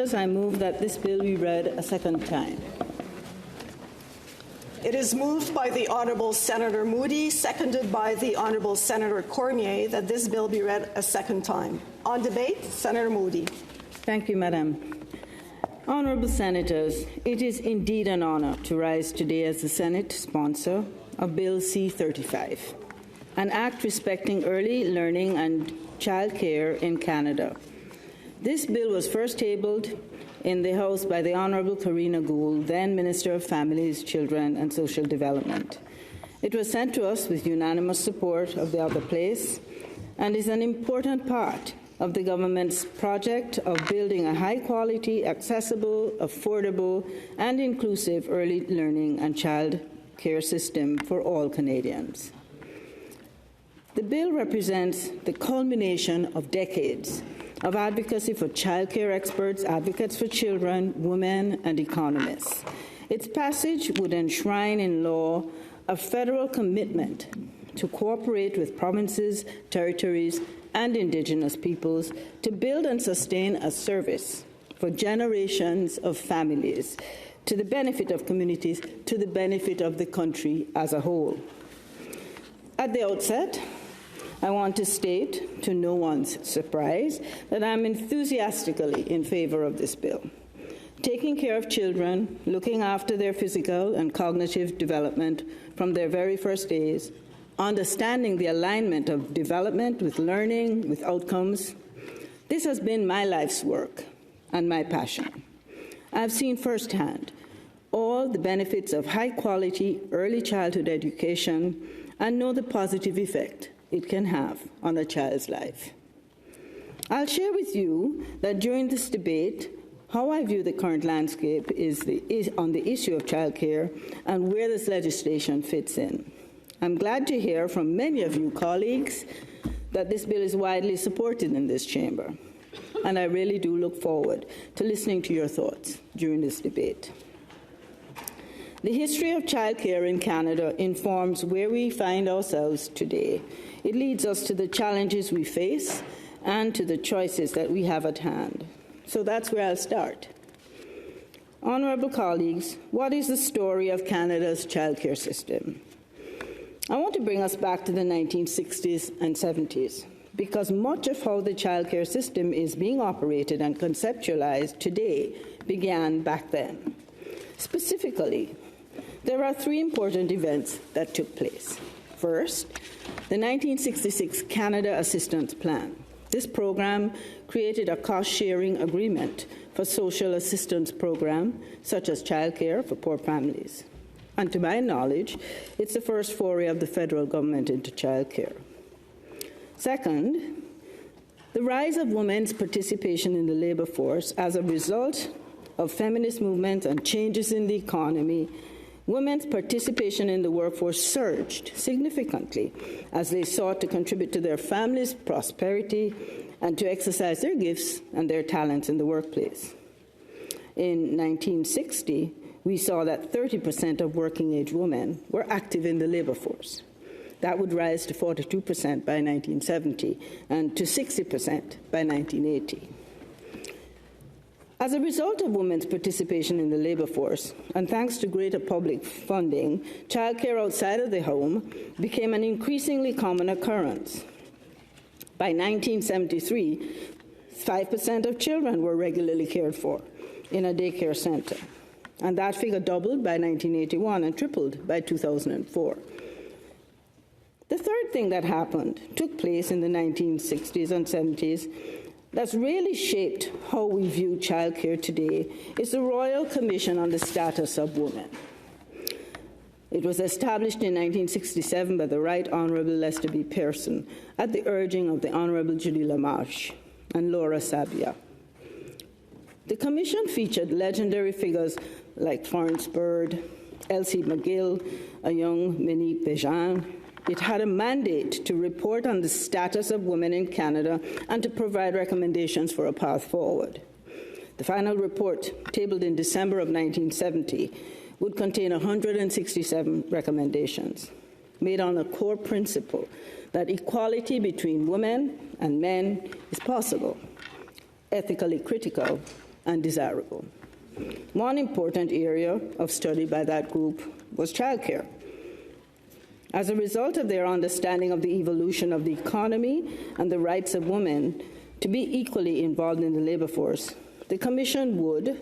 I move that this bill be read a second time. It is moved by the Honourable Senator Moody, seconded by the Honourable Senator Cormier, that this bill be read a second time. On debate, Senator Moody. Thank you, Madam. Honourable Senators, it is indeed an honour to rise today as the Senate sponsor of Bill C-35, an act respecting early learning and childcare in Canada. This bill was first tabled in the House by the Honourable Karina Gould, then Minister of Families, Children and Social Development. It was sent to us with unanimous support of the other place and is an important part of the government's project of building a high-quality, accessible, affordable and inclusive early learning and child care system for all Canadians. The bill represents the culmination of decades of advocacy for childcare experts, advocates for children, women, and economists. Its passage would enshrine in law a federal commitment to cooperate with provinces, territories, and Indigenous peoples to build and sustain a service for generations of families, to the benefit of communities, to the benefit of the country as a whole. At the outset, I want to state, to no one's surprise, that I'm enthusiastically in favour of this bill. Taking care of children, looking after their physical and cognitive development from their very first days, understanding the alignment of development with learning, with outcomes, this has been my life's work and my passion. I've seen firsthand all the benefits of high-quality early childhood education and know the positive effect it can have on a child's life. I'll share with you that during this debate, how I view the current landscape is on the issue of childcare and where this legislation fits in. I'm glad to hear from many of you colleagues that this bill is widely supported in this chamber, and I really do look forward to listening to your thoughts during this debate. The history of childcare in Canada informs where we find ourselves today. It leads us to the challenges we face and to the choices that we have at hand. So that's where I'll start. Honourable colleagues, what is the story of Canada's childcare system? I want to bring us back to the 1960s and 70s, because much of how the childcare system is being operated and conceptualized today began back then. Specifically, there are three important events that took place. First, the 1966 Canada Assistance Plan. This program created a cost-sharing agreement for social assistance programs such as childcare for poor families. And to my knowledge, it's the first foray of the federal government into childcare. Second, the rise of women's participation in the labour force as a result of feminist movements and changes in the economy. Women's participation in the workforce surged significantly as they sought to contribute to their families' prosperity and to exercise their gifts and their talents in the workplace. In 1960, we saw that 30% of working-age women were active in the labour force. That would rise to 42% by 1970 and to 60% by 1980. As a result of women's participation in the labour force, and thanks to greater public funding, childcare outside of the home became an increasingly common occurrence. By 1973, 5% of children were regularly cared for in a daycare centre, and that figure doubled by 1981 and tripled by 2004. The third thing that took place in the 1960s and 70s that's really shaped how we view childcare today is the Royal Commission on the Status of Women. It was established in 1967 by the Right Honourable Lester B. Pearson at the urging of the Honourable Judy LaMarche and Laura Sabia. The Commission featured legendary figures like Florence Bird, Elsie McGill, a young Minnie Bejan. It had a mandate to report on the status of women in Canada and to provide recommendations for a path forward. The final report, tabled in December of 1970, would contain 167 recommendations, made on a core principle that equality between women and men is possible, ethically critical, and desirable. One important area of study by that group was childcare. As a result of their understanding of the evolution of the economy and the rights of women to be equally involved in the labor force, the Commission would,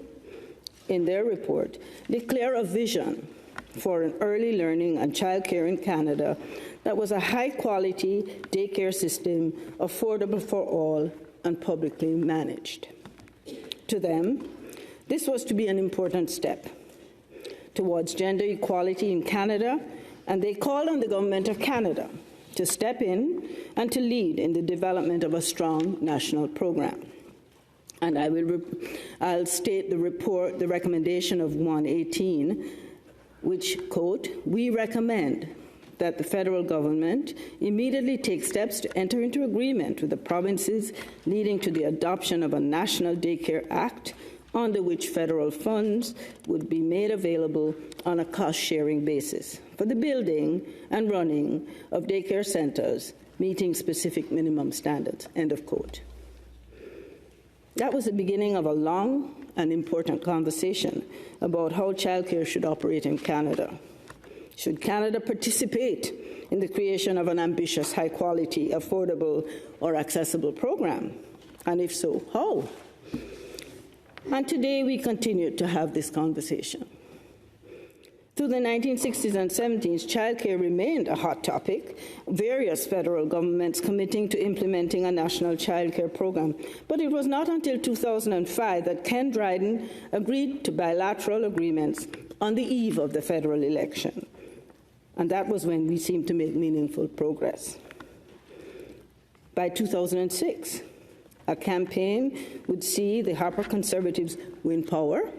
in their report, declare a vision for an early learning and childcare in Canada that was a high-quality daycare system, affordable for all, and publicly managed. To them, this was to be an important step towards gender equality in Canada, and they called on the Government of Canada to step in and to lead in the development of a strong national program. And I'll state the recommendation of 118, which, quote, "We recommend that the federal government immediately take steps to enter into agreement with the provinces leading to the adoption of a National Daycare Act under which federal funds would be made available on a cost-sharing basis for the building and running of daycare centers meeting specific minimum standards," end of quote. That was the beginning of a long and important conversation about how childcare should operate in Canada. Should Canada participate in the creation of an ambitious, high-quality, affordable, or accessible program? And if so, how? And today we continue to have this conversation. Through the 1960s and 70s, childcare remained a hot topic, various federal governments committing to implementing a national childcare program. But it was not until 2005 that Ken Dryden agreed to bilateral agreements on the eve of the federal election. And that was when we seemed to make meaningful progress. By 2006, a campaign would see the Harper Conservatives win power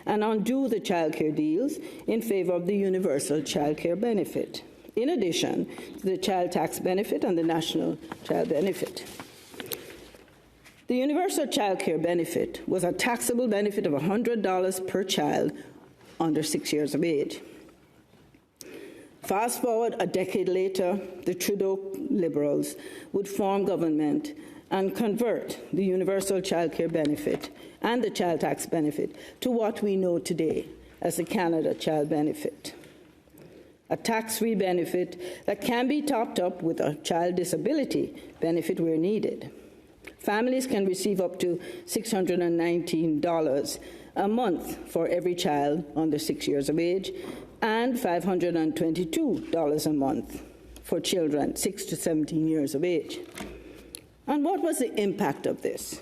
and undo the childcare deals in favor of the universal childcare benefit, in addition to the child tax benefit and the national child benefit. The universal childcare benefit was a taxable benefit of $100 per child under 6 years of age. Fast forward a decade later, the Trudeau Liberals would form government and convert the universal childcare benefit and the child tax benefit to what we know today as the Canada Child Benefit, a tax-free benefit that can be topped up with a child disability benefit where needed. Families can receive up to $619 a month for every child under 6 years of age and $522 a month for children 6 to 17 years of age. And what was the impact of this?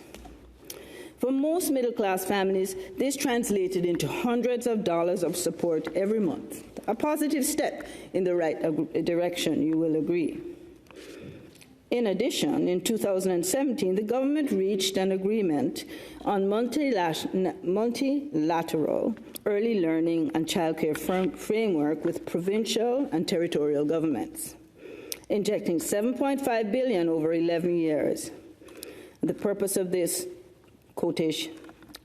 For most middle-class families, this translated into hundreds of dollars of support every month, a positive step in the right direction, you will agree. In addition, in 2017, the government reached an agreement on multilateral early learning and childcare framework with provincial and territorial governments, injecting $7.5 billion over 11 years. The purpose of this, quotation,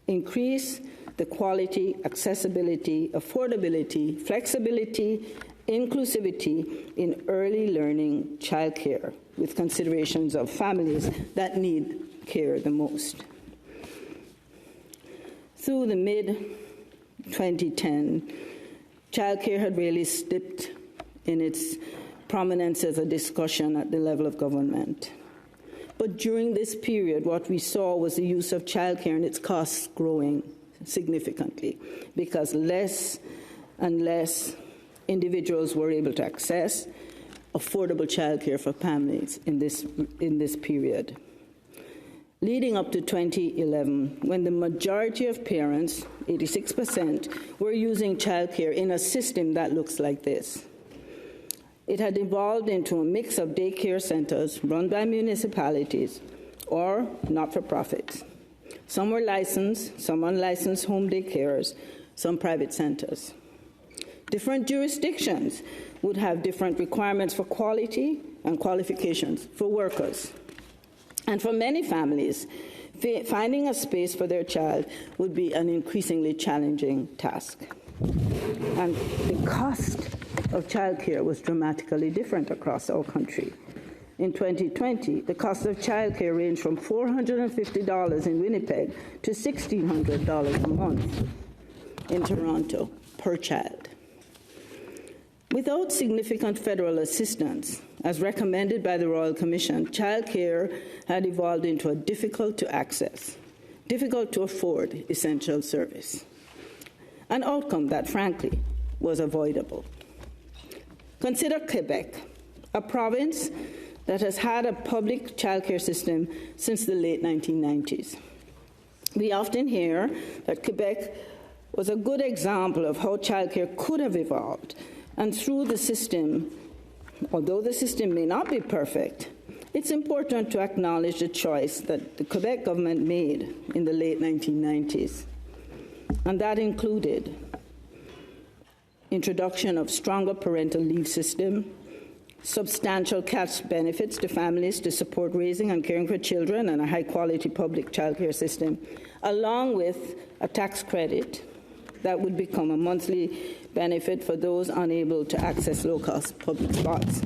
increase the quality, accessibility, affordability, flexibility, inclusivity in early learning childcare with considerations of families that need care the most. Through the mid-2010, childcare had really slipped in its prominence as a discussion at the level of government. But during this period, what we saw was the use of childcare and its costs growing significantly because less and less individuals were able to access affordable childcare for families in this period. Leading up to 2011, when the majority of parents, 86%, were using childcare in a system that looks like this. It had evolved into a mix of daycare centers run by municipalities or not-for-profits. Some were licensed, some unlicensed home daycares, some private centers. Different jurisdictions would have different requirements for quality and qualifications for workers. And for many families, finding a space for their child would be an increasingly challenging task. And the cost of childcare was dramatically different across our country. In 2020, the cost of childcare ranged from $450 in Winnipeg to $1,600 a month in Toronto per child. Without significant federal assistance, as recommended by the Royal Commission, childcare had evolved into a difficult to access, difficult to afford essential service, an outcome that, frankly, was avoidable. Consider Quebec, a province that has had a public childcare system since the late 1990s. We often hear that Quebec was a good example of how childcare could have evolved, and through the system, although the system may not be perfect, it's important to acknowledge the choice that the Quebec government made in the late 1990s, and that included introduction of stronger parental leave system, substantial cash benefits to families to support raising and caring for children, and a high-quality public childcare system, along with a tax credit that would become a monthly benefit for those unable to access low-cost public spots.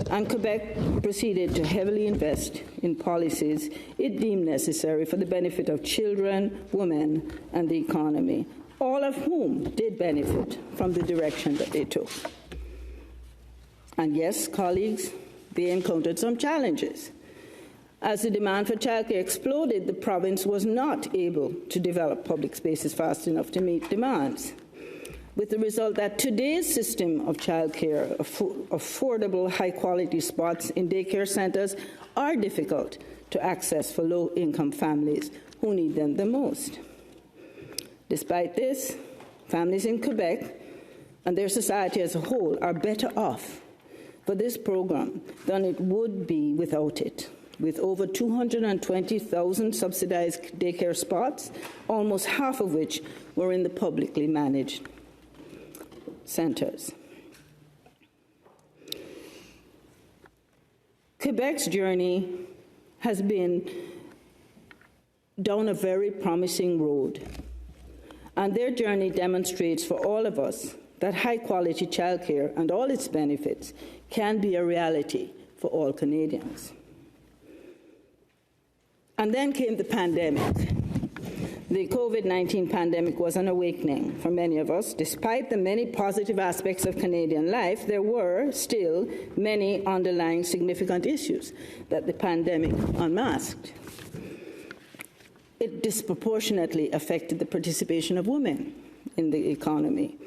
And Quebec proceeded to heavily invest in policies it deemed necessary for the benefit of children, women, and the economy, all of whom did benefit from the direction that they took. And yes, colleagues, they encountered some challenges. As the demand for childcare exploded, the province was not able to develop public spaces fast enough to meet demands, with the result that today's system of childcare, affordable, high-quality spots in daycare centres, are difficult to access for low-income families who need them the most. Despite this, families in Quebec and their society as a whole are better off for this program than it would be without it. With over 220,000 subsidized daycare spots, almost half of which were in the publicly managed centers. Quebec's journey has been down a very promising road, and their journey demonstrates for all of us that high-quality childcare and all its benefits can be a reality for all Canadians. And then came the pandemic. The COVID-19 pandemic was an awakening for many of us. Despite the many positive aspects of Canadian life, there were still many underlying significant issues that the pandemic unmasked. It disproportionately affected the participation of women in the economy.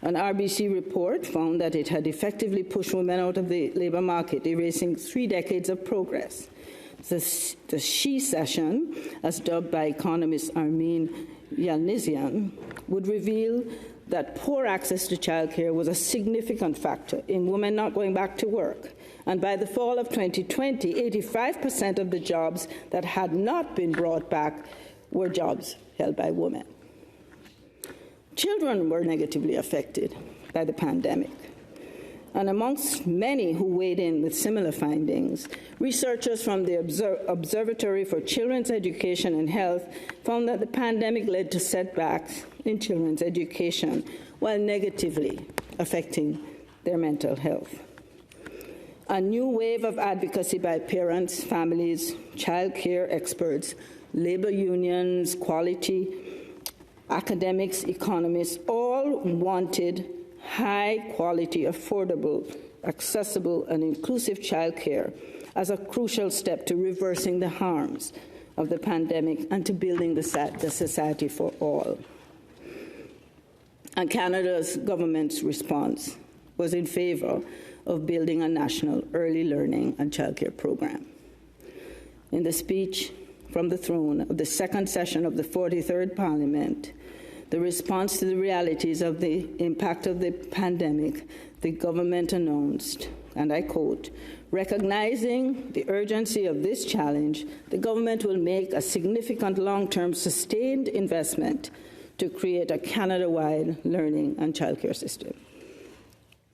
An RBC report found that it had effectively pushed women out of the labour market, erasing 3 decades of progress. The She Session, as dubbed by economist Armin Yalnizyan, would reveal that poor access to childcare was a significant factor in women not going back to work. And by the fall of 2020, 85% of the jobs that had not been brought back were jobs held by women. Children were negatively affected by the pandemic. And amongst many who weighed in with similar findings, researchers from the Observatory for Children's Education and Health found that the pandemic led to setbacks in children's education while negatively affecting their mental health. A new wave of advocacy by parents, families, child care experts, labor unions, quality, academics, economists, all wanted high-quality, affordable, accessible, and inclusive childcare as a crucial step to reversing the harms of the pandemic and to building the society for all. And Canada's government's response was in favour of building a national early learning and childcare program. In the speech from the throne of the second session of the 43rd Parliament, the response to the realities of the impact of the pandemic, the government announced, and I quote, "Recognizing the urgency of this challenge, the government will make a significant long-term sustained investment to create a Canada-wide learning and childcare system."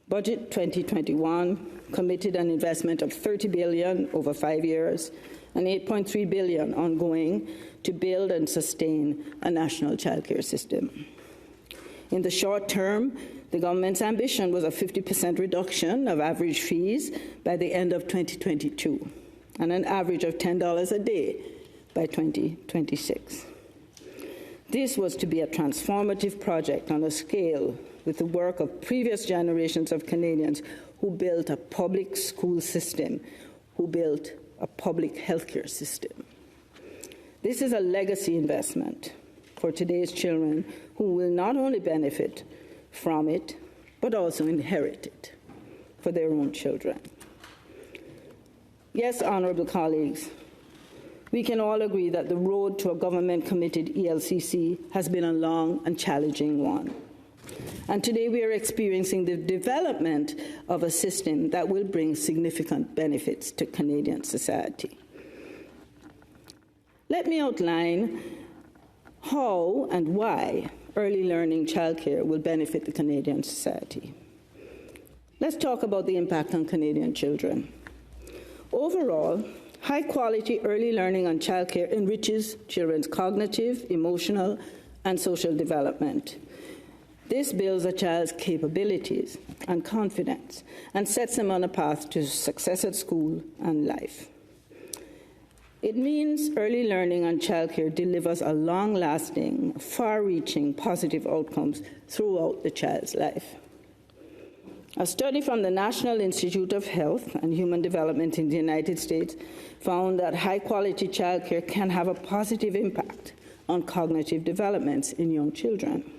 Budget 2021 committed an investment of $30 billion over 5 years and $8.3 billion ongoing to build and sustain a national childcare system. In the short term, the government's ambition was a 50% reduction of average fees by the end of 2022, and an average of $10 a day by 2026. This was to be a transformative project on a scale with the work of previous generations of Canadians who built a public school system, who built a public healthcare system. This is a legacy investment for today's children who will not only benefit from it, but also inherit it for their own children. Yes, honourable colleagues, we can all agree that the road to a government-committed ELCC has been a long and challenging one. And today we are experiencing the development of a system that will bring significant benefits to Canadian society. Let me outline how and why early learning childcare will benefit the Canadian society. Let's talk about the impact on Canadian children. Overall, high-quality early learning on childcare enriches children's cognitive, emotional, and social development. This builds a child's capabilities and confidence and sets them on a path to success at school and life. It means early learning on childcare delivers a long-lasting, far-reaching positive outcomes throughout the child's life. A study from the National Institute of Health and Human Development in the United States found that high-quality childcare can have a positive impact on cognitive developments in young children.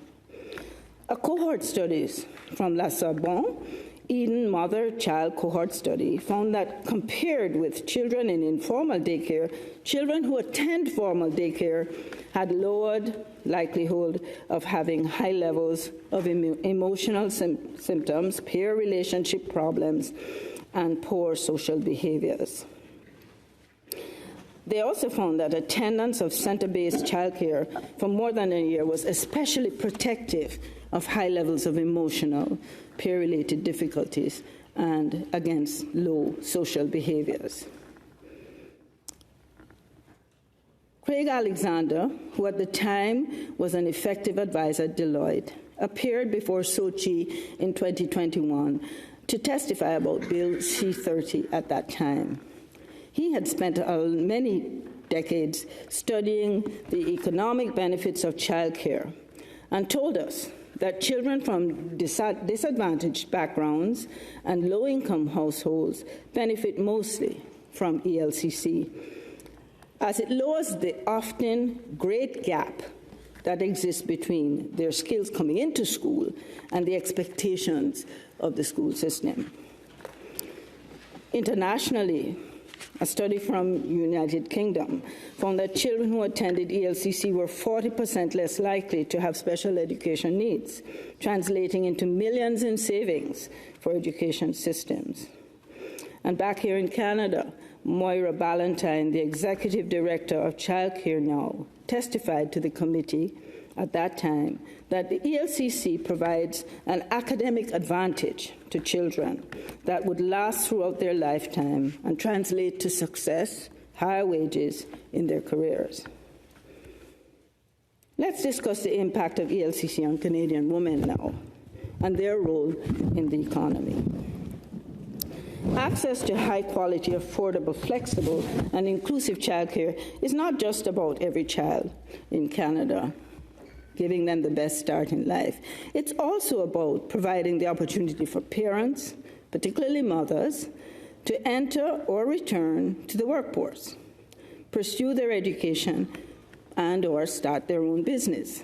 A cohort studies from La Sorbonne Eden Mother-Child Cohort Study found that compared with children in informal daycare, children who attend formal daycare had lowered likelihood of having high levels of emotional symptoms, peer relationship problems, and poor social behaviors. They also found that attendance of center-based childcare for more than a year was especially protective of high levels of emotional, peer-related difficulties and against low social behaviors. Craig Alexander, who at the time was an effective advisor at Deloitte, appeared before Sochi in 2021 to testify about Bill C-30 at that time. He had spent many decades studying the economic benefits of childcare and told us that children from disadvantaged backgrounds and low-income households benefit mostly from ELCC, as it lowers the often great gap that exists between their skills coming into school and the expectations of the school system. Internationally, a study from United Kingdom found that children who attended ELCC were 40% less likely to have special education needs, translating into millions in savings for education systems. And back here in Canada, Moira Ballantyne, the Executive Director of Childcare Now, testified to the committee at that time that the ELCC provides an academic advantage to children that would last throughout their lifetime and translate to success, higher wages in their careers. Let's discuss the impact of ELCC on Canadian women now and their role in the economy. Access to high-quality, affordable, flexible, and inclusive childcare is not just about every child in Canada, giving them the best start in life. It's also about providing the opportunity for parents, particularly mothers, to enter or return to the workforce, pursue their education, and or start their own business.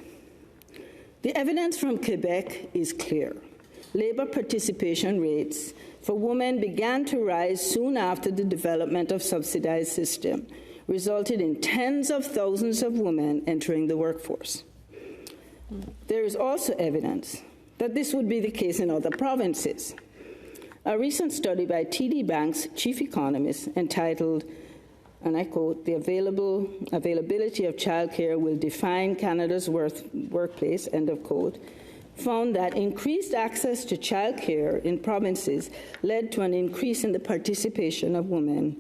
The evidence from Quebec is clear. Labour participation rates for women began to rise soon after the development of subsidized system, resulted in tens of thousands of women entering the workforce. There is also evidence that this would be the case in other provinces. A recent study by TD Bank's chief economist entitled, and I quote, "The availability of childcare will define Canada's workplace," end of quote, found that increased access to childcare in provinces led to an increase in the participation of women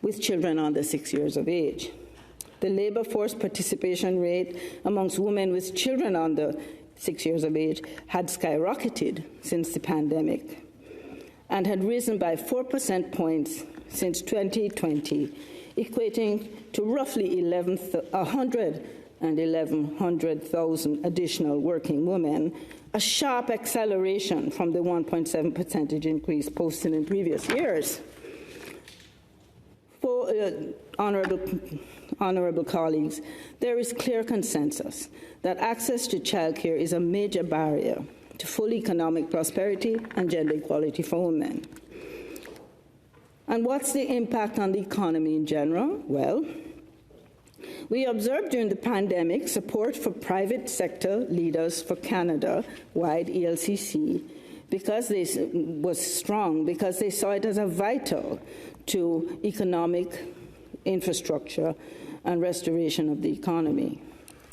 with children under 6 years of age. The labour force participation rate amongst women with children under 6 years of age, had skyrocketed since the pandemic and had risen by 4 percentage points since 2020, equating to roughly 111,000 additional working women, a sharp acceleration from the 1.7% increase posted in previous years. For honourable colleagues, there is clear consensus that access to childcare is a major barrier to full economic prosperity and gender equality for women. And what's the impact on the economy in general? Well, we observed during the pandemic support for private sector leaders for Canada-wide ELCC was strong because they saw it as a vital to economic infrastructure and restoration of the economy.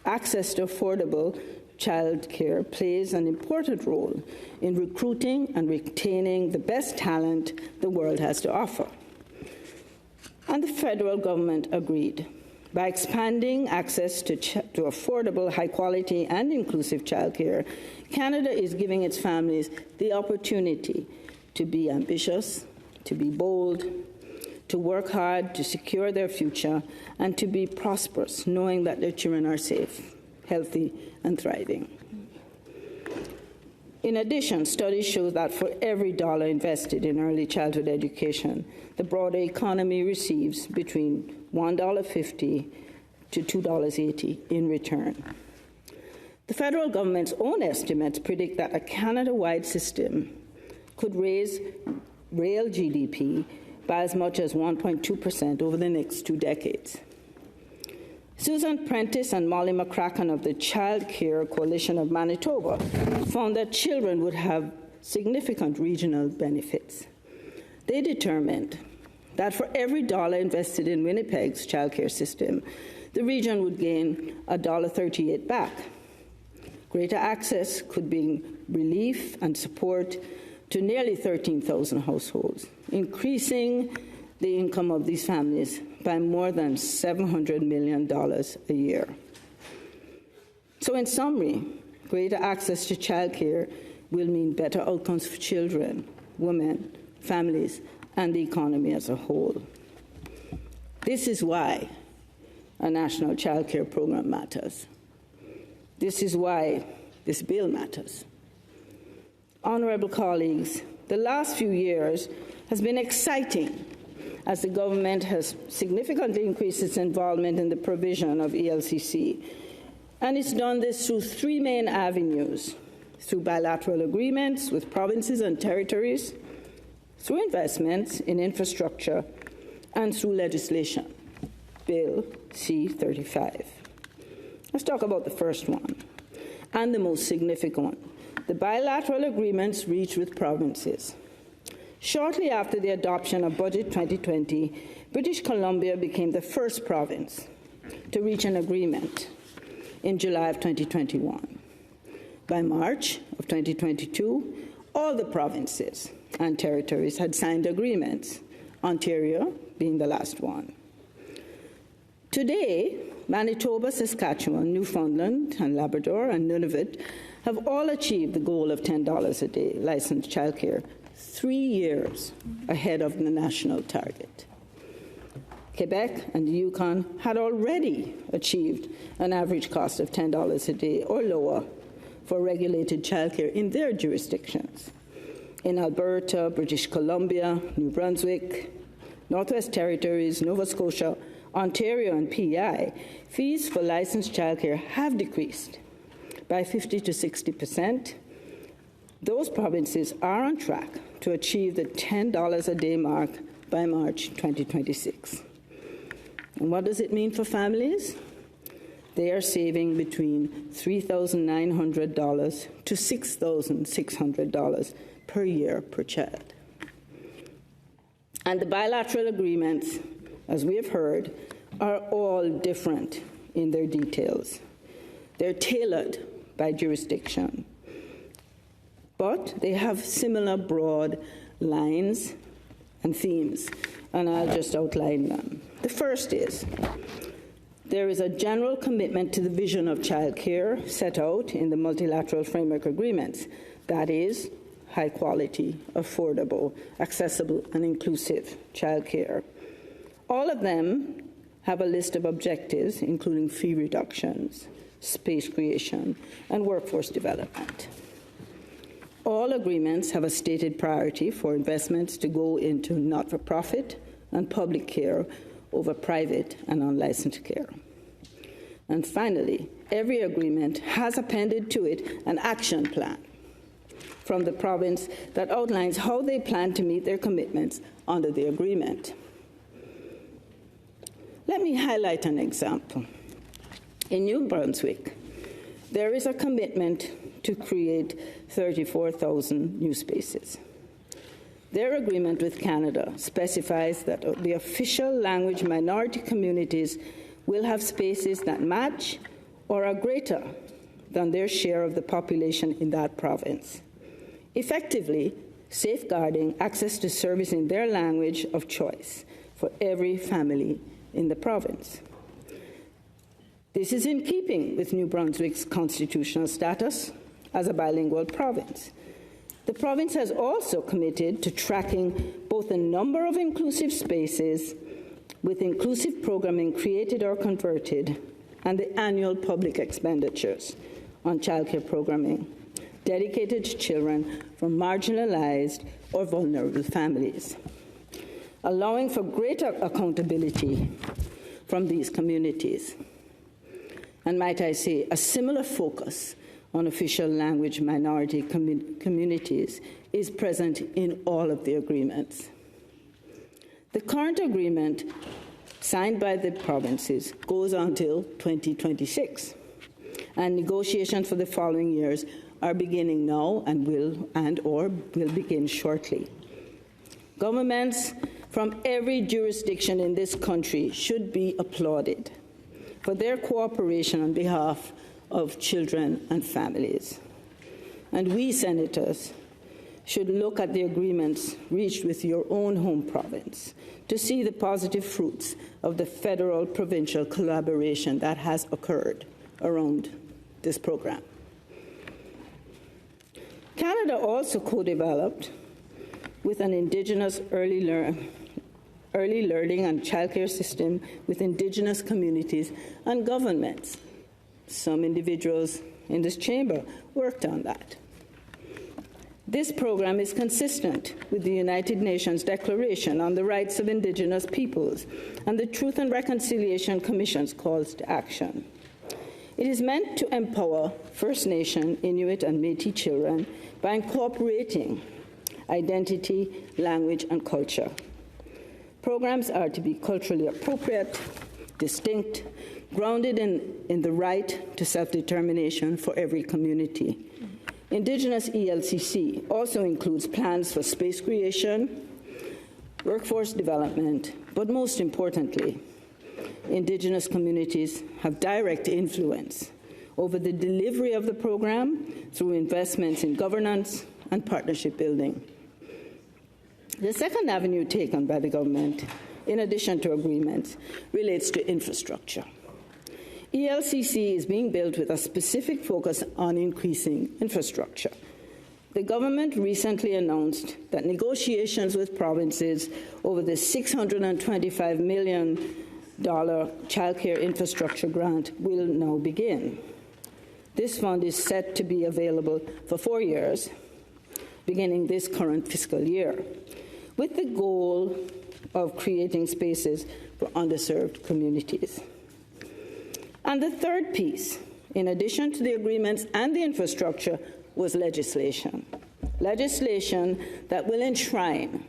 Access to affordable childcare plays an important role in recruiting and retaining the best talent the world has to offer. And the federal government agreed. By expanding access to affordable, high-quality and inclusive childcare, Canada is giving its families the opportunity to be ambitious, to be bold, to work hard, to secure their future, and to be prosperous, knowing that their children are safe, healthy, and thriving. In addition, studies show that for every dollar invested in early childhood education, the broader economy receives between $1.50 to $2.80 in return. The federal government's own estimates predict that a Canada-wide system could raise real GDP by as much as 1.2% over the next 2 decades. Susan Prentice and Molly McCracken of the Child Care Coalition of Manitoba found that children would have significant regional benefits. They determined that for every dollar invested in Winnipeg's childcare system, the region would gain $1.38 back. Greater access could bring relief and support to nearly 13,000 households, increasing the income of these families by more than $700 million a year. So in summary, greater access to childcare will mean better outcomes for children, women, families, and the economy as a whole. This is why a national childcare program matters. This is why this bill matters. Honourable colleagues, the last few years has been exciting as the government has significantly increased its involvement in the provision of ELCC. And it's done this through 3 main avenues: through bilateral agreements with provinces and territories, through investments in infrastructure, and through legislation, Bill C-35. Let's talk about the first one, and the most significant one, the bilateral agreements reached with provinces. Shortly after the adoption of Budget 2020, British Columbia became the first province to reach an agreement in July of 2021. By March of 2022, all the provinces and territories had signed agreements, Ontario being the last one. Today, Manitoba, Saskatchewan, Newfoundland, and Labrador, and Nunavut have all achieved the goal of $10 a day licensed childcare 3 years ahead of the national target. Quebec and the Yukon had already achieved an average cost of $10 a day or lower for regulated childcare in their jurisdictions. In Alberta, British Columbia, New Brunswick, Northwest Territories, Nova Scotia, Ontario, and PEI, fees for licensed childcare have decreased by 50 to 60%. Those provinces are on track to achieve the $10 a day mark by March 2026. And what does it mean for families? They are saving between $3,900 to $6,600 per year per child. And the bilateral agreements, as we have heard, are all different in their details. They're tailored by jurisdiction, but they have similar broad lines and themes, and I'll just outline them. The first is There is a general commitment to the vision of childcare set out in the multilateral framework agreements. That is, high quality, affordable, accessible, and inclusive childcare. All of them have a list of objectives, including fee reductions, space creation, and workforce development. All agreements have a stated priority for investments to go into not-for-profit and public care over private and unlicensed care. And finally, every agreement has appended to it an action plan from the province that outlines how they plan to meet their commitments under the agreement. Let me highlight an example. In New Brunswick, there is a commitment to create 34,000 new spaces. Their agreement with Canada specifies that the official language minority communities will have spaces that match or are greater than their share of the population in that province, effectively safeguarding access to service in their language of choice for every family in the province. This is in keeping with New Brunswick's constitutional status as a bilingual province. The province has also committed to tracking both the number of inclusive spaces with inclusive programming created or converted and the annual public expenditures on childcare programming dedicated to children from marginalized or vulnerable families, allowing for greater accountability from these communities. And might I say, a similar focus on official language minority communities is present in all of the agreements. The current agreement signed by the provinces goes until 2026, and negotiations for the following years are beginning now and will begin shortly. Governments from every jurisdiction in this country should be applauded for their cooperation on behalf of children and families. And we, senators, should look at the agreements reached with your own home province to see the positive fruits of the federal-provincial collaboration that has occurred around this program. Canada also co-developed with an Indigenous early learning and childcare system with Indigenous communities and governments. Some individuals in this chamber worked on that. This program is consistent with the United Nations Declaration on the Rights of Indigenous Peoples and the Truth and Reconciliation Commission's calls to action. It is meant to empower First Nation, Inuit, and Métis children by incorporating identity, language, and culture. Programs are to be culturally appropriate, distinct, grounded in the right to self-determination for every community. Indigenous ELCC also includes plans for space creation, workforce development, but most importantly, Indigenous communities have direct influence over the delivery of the program through investments in governance and partnership building. The second avenue taken by the government, in addition to agreements, relates to infrastructure. ELCC is being built with a specific focus on increasing infrastructure. The government recently announced that negotiations with provinces over the $625 million childcare infrastructure grant will now begin. This fund is set to be available for 4 years, beginning this current fiscal year, with the goal of creating spaces for underserved communities. And the third piece, in addition to the agreements and the infrastructure, was legislation. Legislation that will enshrine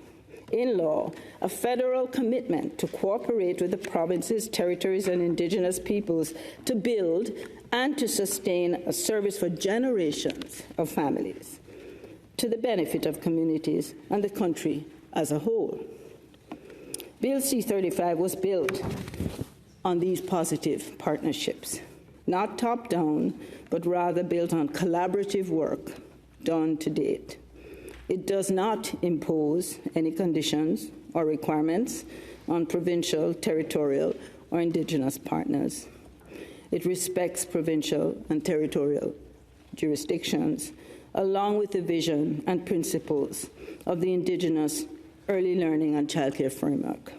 in law a federal commitment to cooperate with the provinces, territories, and Indigenous peoples to build and to sustain a service for generations of families to the benefit of communities and the country as a whole. Bill C-35 was built on these positive partnerships, not top-down, but rather built on collaborative work done to date. It does not impose any conditions or requirements on provincial, territorial, or Indigenous partners. It respects provincial and territorial jurisdictions, along with the vision and principles of the Indigenous Early Learning and Childcare Framework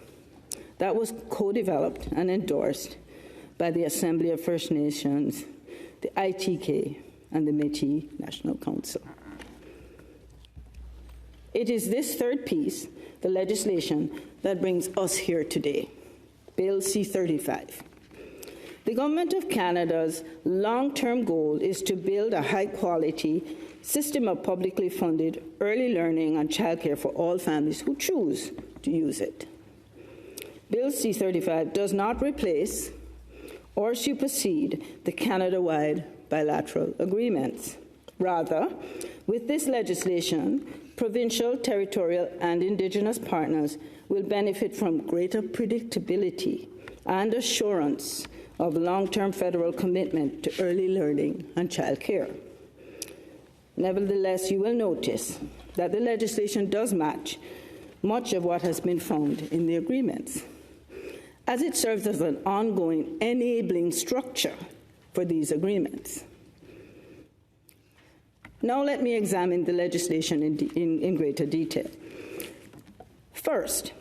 that was co-developed and endorsed by the Assembly of First Nations, the ITK, and the Métis National Council. It is this third piece, the legislation, that brings us here today, Bill C-35. The Government of Canada's long-term goal is to build a high-quality system of publicly funded early learning and childcare for all families who choose to use it. Bill C-35 does not replace or supersede the Canada-wide bilateral agreements. Rather, with this legislation, provincial, territorial, and Indigenous partners will benefit from greater predictability and assurance of long-term federal commitment to early learning and childcare. Nevertheless, you will notice that the legislation does match much of what has been found in the agreements, as it serves as an ongoing enabling structure for these agreements. Now let me examine the legislation in greater detail. First,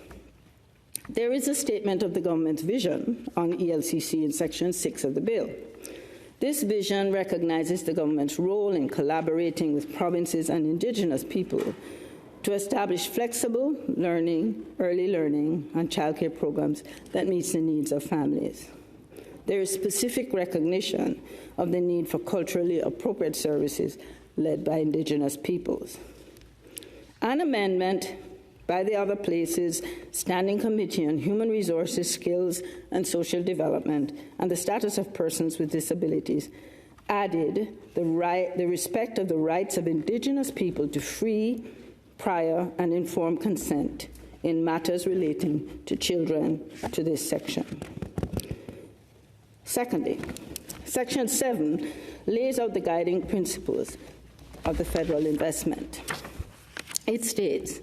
there is a statement of the government's vision on ELCC in Section 6 of the bill. This vision recognizes the government's role in collaborating with provinces and Indigenous people to establish flexible learning, early learning, and childcare programs that meets the needs of families. There is specific recognition of the need for culturally appropriate services led by Indigenous peoples. An amendment by the Other Places Standing Committee on Human Resources, Skills and Social Development and the Status of Persons with Disabilities added the respect of the rights of Indigenous people to free, prior, and informed consent in matters relating to children to this section. Secondly, Section 7 lays out the guiding principles of the federal investment. It states,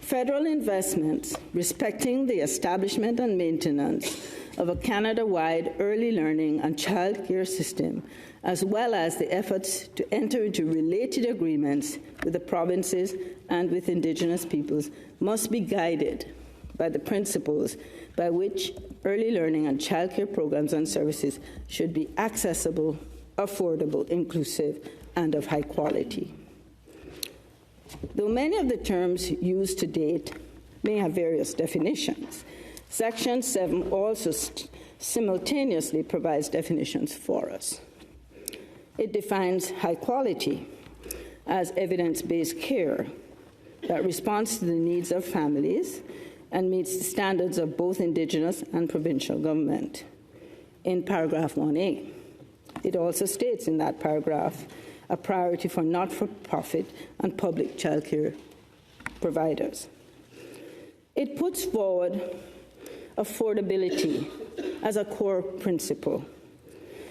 federal investments respecting the establishment and maintenance of a Canada-wide early learning and child care system, as well as the efforts to enter into related agreements with the provinces and with Indigenous peoples, must be guided by the principles by which early learning and child care programs and services should be accessible, affordable, inclusive, and of high quality. Though many of the terms used to date may have various definitions, Section 7 also simultaneously provides definitions for us. It defines high quality as evidence-based care that responds to the needs of families and meets the standards of both Indigenous and provincial government. In paragraph 1A, it also states in that paragraph a priority for not-for-profit and public childcare providers. It puts forward affordability as a core principle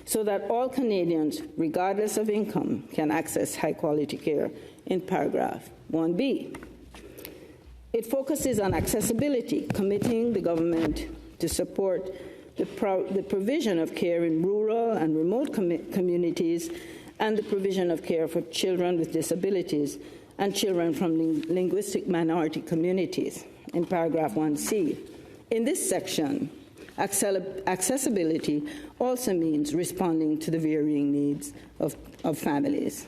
so that all Canadians, regardless of income, can access high-quality care in paragraph 1B. It focuses on accessibility, committing the government to support the provision of care in rural and remote communities and the provision of care for children with disabilities and children from linguistic minority communities in paragraph 1C. In this section, accessibility also means responding to the varying needs of families.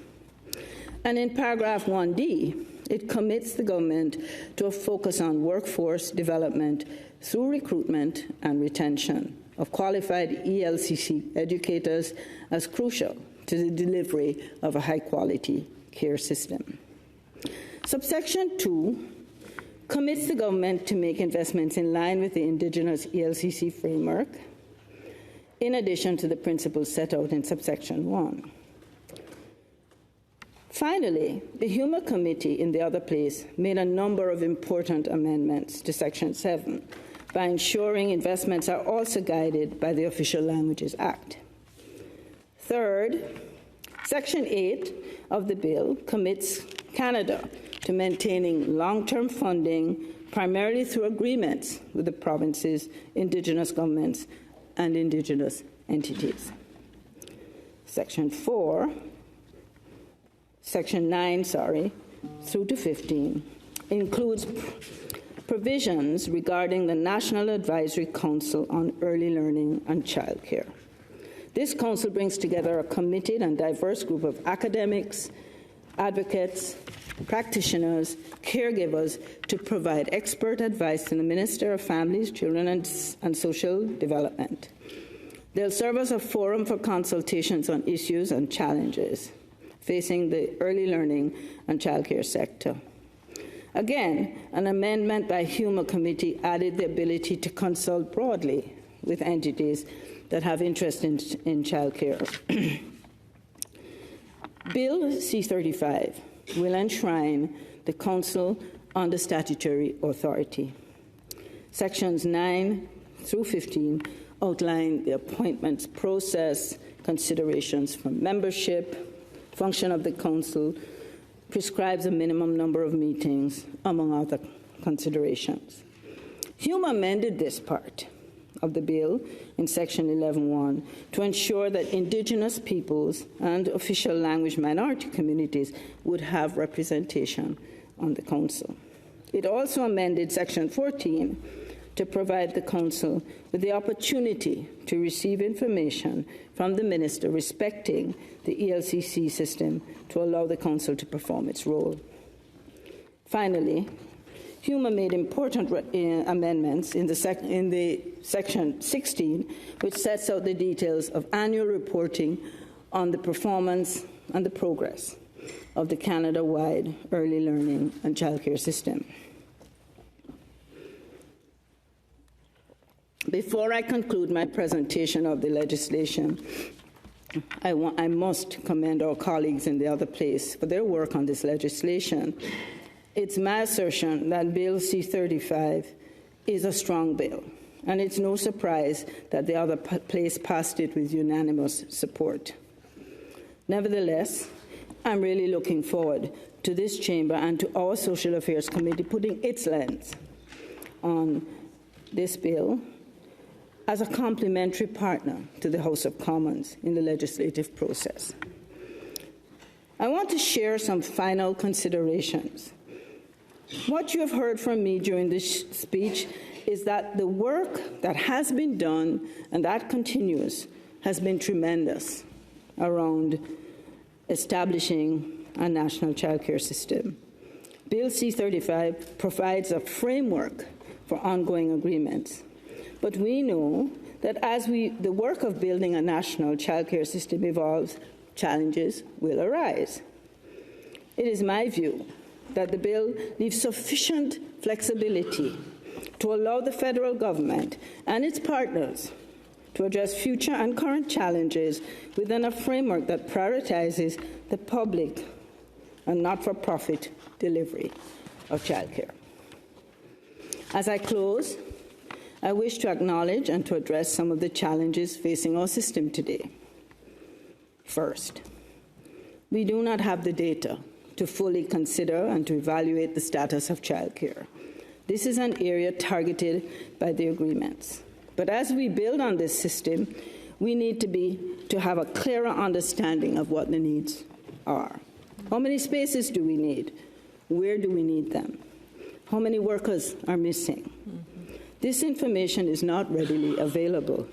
And in paragraph 1D, it commits the government to a focus on workforce development through recruitment and retention of qualified ELCC educators as crucial to the delivery of a high-quality care system. Subsection 2 commits the government to make investments in line with the Indigenous ELCC framework, in addition to the principles set out in subsection 1. Finally, the Humour Committee in the Other Place made a number of important amendments to Section 7 by ensuring investments are also guided by the Official Languages Act. Third, Section 8 of the bill commits Canada to maintaining long-term funding, primarily through agreements with the provinces, Indigenous governments, and Indigenous entities. Section 9, through to 15, includes provisions regarding the National Advisory Council on Early Learning and Childcare. This council brings together a committed and diverse group of academics, advocates, practitioners, caregivers to provide expert advice to the Minister of Families, Children and Social Development. They'll serve as a forum for consultations on issues and challenges facing the early learning and childcare sector. Again, an amendment by HUMA Committee added the ability to consult broadly with entities that have interest in childcare. Bill C-35 will enshrine the Council under statutory authority. Sections 9 through 15 outline the appointments process, considerations for membership, function of the Council, prescribes a minimum number of meetings, among other considerations. HUMA amended this part of the bill in Section 11.1 to ensure that Indigenous peoples and official language minority communities would have representation on the Council. It also amended Section 14 to provide the Council with the opportunity to receive information from the Minister respecting the ELCC system to allow the Council to perform its role. Finally, HUMA made important amendments in the Section 16, which sets out the details of annual reporting on the performance and the progress of the Canada-wide early learning and childcare system. Before I conclude my presentation of the legislation, I must commend our colleagues in the other place for their work on this legislation. It's my assertion that Bill C-35 is a strong bill, and it's no surprise that the other place passed it with unanimous support. Nevertheless, I'm really looking forward to this chamber and to our Social Affairs Committee putting its lens on this bill as a complementary partner to the House of Commons in the legislative process. I want to share some final considerations. What you have heard from me during this speech is that the work that has been done and that continues has been tremendous around establishing a national childcare system. Bill C-35 provides a framework for ongoing agreements. But we know that as the work of building a national childcare system evolves, challenges will arise. It is my view that the bill leaves sufficient flexibility to allow the federal government and its partners to address future and current challenges within a framework that prioritizes the public and not-for-profit delivery of childcare. As I close, I wish to acknowledge and to address some of the challenges facing our system today. First, we do not have the data to fully consider and to evaluate the status of childcare. This is an area targeted by the agreements. But as we build on this system, we need to have a clearer understanding of what the needs are. How many spaces do we need? Where do we need them? How many workers are missing? This information is not readily available,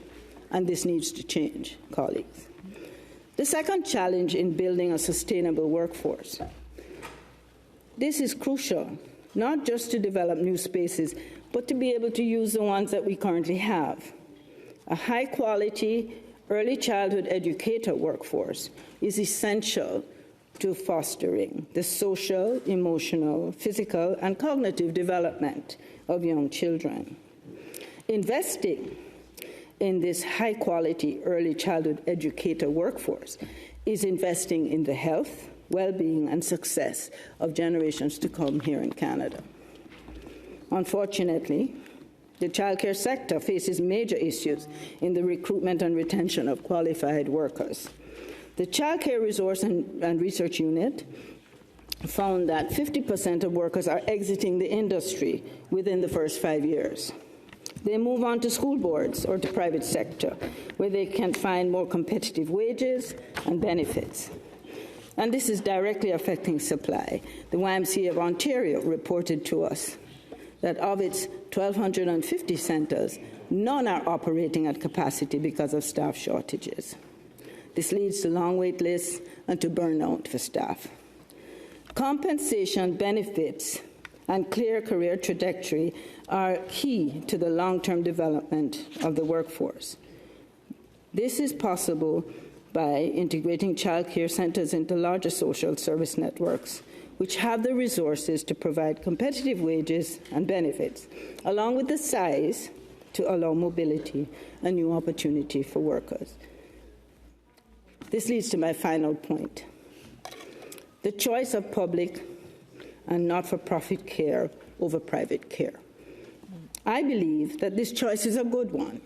and this needs to change, colleagues. The second challenge in building a sustainable workforce. This is crucial, not just to develop new spaces, but to be able to use the ones that we currently have. A high-quality early childhood educator workforce is essential to fostering the social, emotional, physical, and cognitive development of young children. Investing in this high-quality early childhood educator workforce is investing in the health, well-being, and success of generations to come here in Canada. Unfortunately, the childcare sector faces major issues in the recruitment and retention of qualified workers. The Childcare Resource and Research Unit found that 50% of workers are exiting the industry within the first 5 years. They move on to school boards or to private sector, where they can find more competitive wages and benefits. And this is directly affecting supply. The YMCA of Ontario reported to us that of its 1,250 centres, none are operating at capacity because of staff shortages. This leads to long wait lists and to burnout for staff. Compensation, benefits, and clear career trajectory are key to the long-term development of the workforce. This is possible by integrating childcare centres into larger social service networks, which have the resources to provide competitive wages and benefits, along with the size to allow mobility and new opportunity for workers. This leads to my final point. The choice of public and not-for-profit care over private care. I believe that this choice is a good one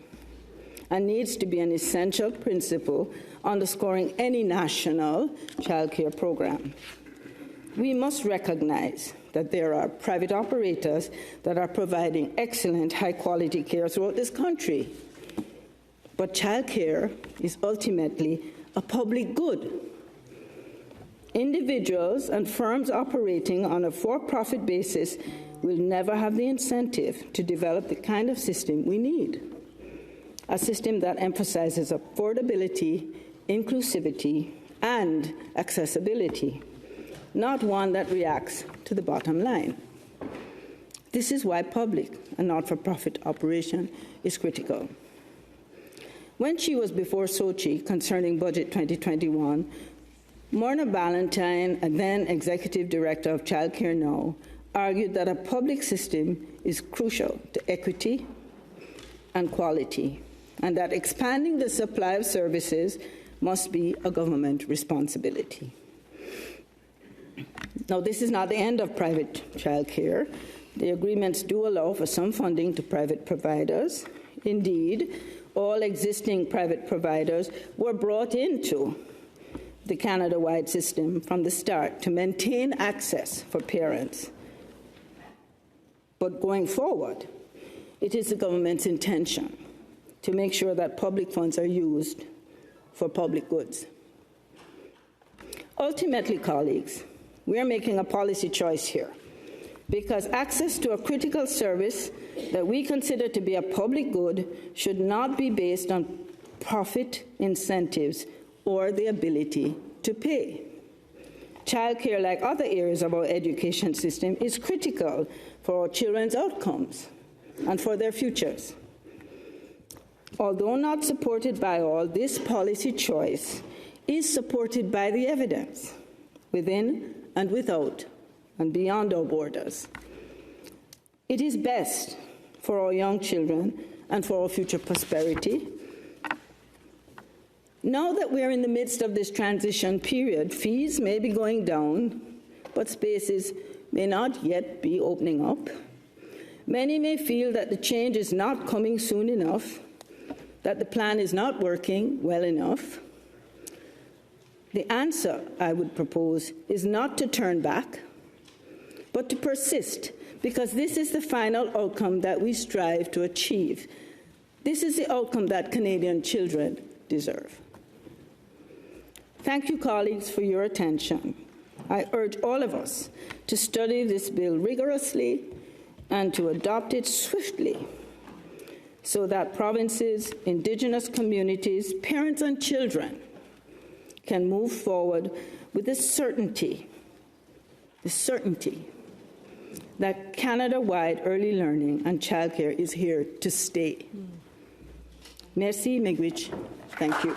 and needs to be an essential principle underscoring any national childcare program. We must recognize that there are private operators that are providing excellent, high-quality care throughout this country. But childcare is ultimately a public good. Individuals and firms operating on a for-profit basis will never have the incentive to develop the kind of system we need. A system that emphasizes affordability, inclusivity, and accessibility, not one that reacts to the bottom line. This is why public and not-for-profit operation is critical. When she was before Sochi concerning Budget 2021, Morna Ballantyne, a then Executive Director of Childcare Now, argued that a public system is crucial to equity and quality, and that expanding the supply of services must be a government responsibility. Now, this is not the end of private childcare. The agreements do allow for some funding to private providers. Indeed, all existing private providers were brought into the Canada-wide system from the start to maintain access for parents. But going forward, it is the government's intention to make sure that public funds are used for public goods. Ultimately, colleagues, we are making a policy choice here, because access to a critical service that we consider to be a public good should not be based on profit incentives or the ability to pay. Childcare, like other areas of our education system, is critical for our children's outcomes and for their futures. Although not supported by all, this policy choice is supported by the evidence, within and without and beyond our borders. It is best for our young children and for our future prosperity. Now that we're in the midst of this transition period, fees may be going down, but spaces may not yet be opening up. Many may feel that the change is not coming soon enough, that the plan is not working well enough. The answer I would propose is not to turn back, but to persist, because this is the final outcome that we strive to achieve. This is the outcome that Canadian children deserve. Thank you, colleagues, for your attention. I urge all of us to study this bill rigorously and to adopt it swiftly so that provinces, Indigenous communities, parents and children can move forward with the certainty that Canada-wide early learning and childcare is here to stay. Merci, Miigwech. Thank you.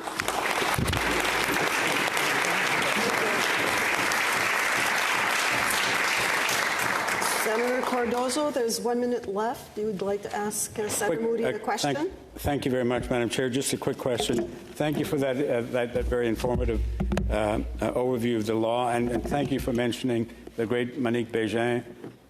Senator Cardozo, there's 1 minute left. You would like to ask Senator Moody a question? Thank you very much, Madam Chair. Just a quick question. Thank you for that very informative overview of the law, and thank you for mentioning the great Monique Bégin,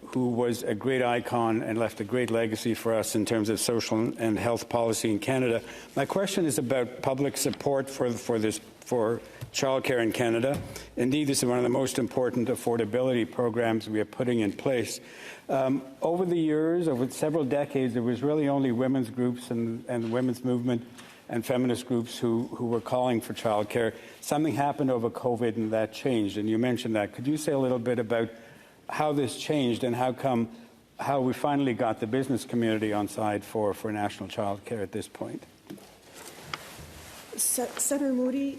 who was a great icon and left a great legacy for us in terms of social and health policy in Canada. My question is about public support for childcare in Canada. Indeed, this is one of the most important affordability programs we are putting in place. Over the years, over several decades, there was really only women's groups and the women's movement and feminist groups who were calling for childcare. Something happened over COVID and that changed, and you mentioned that. Could you say a little bit about how this changed and how we finally got the business community on side for national childcare at this point? Senator Moody,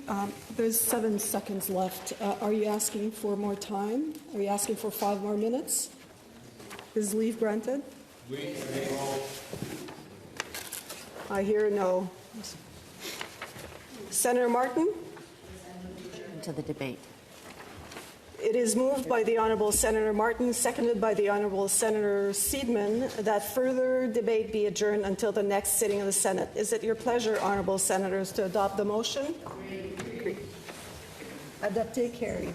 there's 7 seconds left. Are you asking for more time? Are you asking for 5 more minutes? Is leave granted? I hear no. Senator Martin? To the debate. It is moved by the Honourable Senator Martin, seconded by the Honourable Senator Seidman, that further debate be adjourned until the next sitting of the Senate. Is it your pleasure, Honourable Senators, to adopt the motion? Adopté, carried.